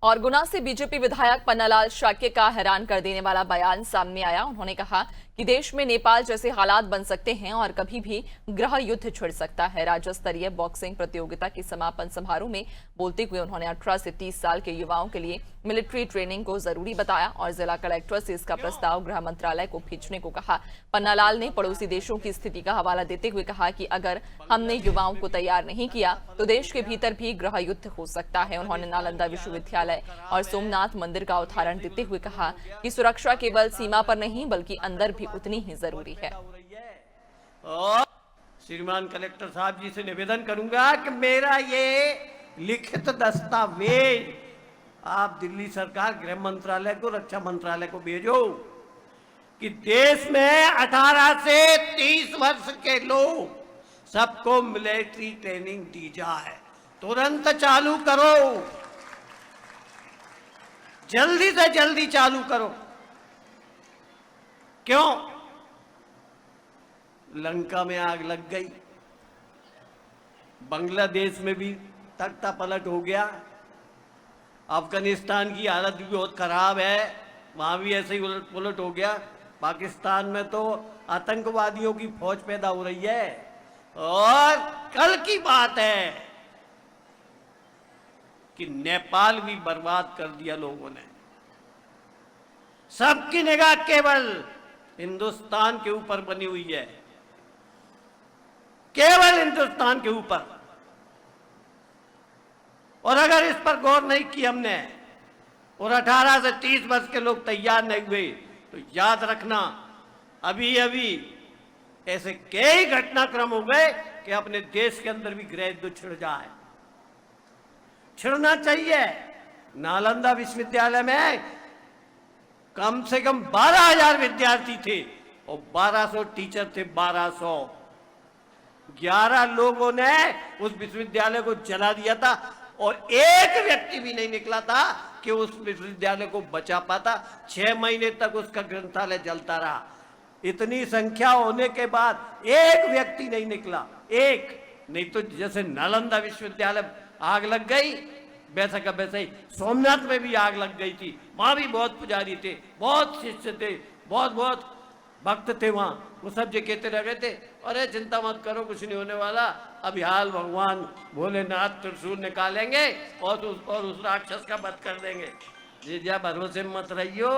और गुना से बीजेपी विधायक पन्नालाल शाक्य का हैरान कर देने वाला बयान सामने आया। उन्होंने कहा कि देश में नेपाल जैसे हालात बन सकते हैं और कभी भी गृह युद्ध छिड़ सकता है। राज्य स्तरीय बॉक्सिंग प्रतियोगिता के समापन समारोह में बोलते हुए उन्होंने 18 से 30 साल के युवाओं के लिए मिलिट्री ट्रेनिंग को जरूरी बताया और जिला कलेक्टर से इसका प्रस्ताव गृह मंत्रालय को भेजने को कहा। पन्नालाल ने पड़ोसी देशों की स्थिति का हवाला देते हुए कहा कि अगर हमने युवाओं को तैयार नहीं किया तो देश के भीतर भी गृह युद्ध हो सकता है। उन्होंने नालंदा विश्वविद्यालय और सोमनाथ मंदिर का उदाहरण देते हुए कहा कि सुरक्षा केवल सीमा पर नहीं बल्कि अंदर भी उतनी ही जरूरी है। और श्रीमान कलेक्टर साहब जी से निवेदन करूंगा कि मेरा ये लिखित दस्तावेज आप दिल्ली सरकार गृह मंत्रालय को, रक्षा मंत्रालय को भेजो कि देश में 18 से 30 वर्ष के लोग सबको मिलिट्री ट्रेनिंग दी जाए। तुरंत चालू करो, जल्दी से जल्दी चालू करो। क्यों? लंका में आग लग गई, बांग्लादेश में भी तख्ता पलट हो गया, अफगानिस्तान की हालत भी बहुत खराब है, वहां भी ऐसे ही उलट पुलट हो गया। पाकिस्तान में तो आतंकवादियों की फौज पैदा हो रही है। और कल की बात है कि नेपाल भी बर्बाद कर दिया लोगों ने। सबकी निगाह केवल हिंदुस्तान के ऊपर बनी हुई है, केवल हिंदुस्तान के ऊपर। और अगर इस पर गौर नहीं की हमने और 18 से 30 वर्ष के लोग तैयार नहीं हुए तो याद रखना अभी अभी ऐसे कई घटनाक्रम हो गए कि अपने देश के अंदर भी गृह युद्ध छिड़ जाए। छिड़ना चाहिए। नालंदा विश्वविद्यालय में कम से कम 12,000 विद्यार्थी थे और 1200 टीचर थे। 1200 11 लोगों ने उस विश्वविद्यालय को जला दिया था और एक व्यक्ति भी नहीं निकला था कि उस विश्वविद्यालय को बचा पाता। 6 महीने तक उसका ग्रंथालय जलता रहा। इतनी संख्या होने के बाद एक व्यक्ति नहीं निकला, एक नहीं तो जैसे नालंदा विश्वविद्यालय आग लग गई वैसा का वैसे ही सोमनाथ में भी आग लग गई थी। वहां भी बहुत पुजारी थे, बहुत शिष्य थे, बहुत बहुत भक्त थे। वहां वो सब जो कहते रह गए थे, अरे चिंता मत करो, कुछ नहीं होने वाला, अभी हाल भगवान भोलेनाथ त्रिशूल निकालेंगे और उस राक्षस का वध कर देंगे। जी जा भरोसे मत रहियो।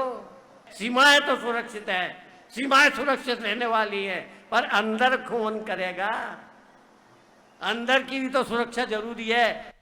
सीमाएं तो सुरक्षित है, सीमाएं सुरक्षित रहने वाली है, पर अंदर कौन करेगा? अंदर की भी तो सुरक्षा जरूरी है।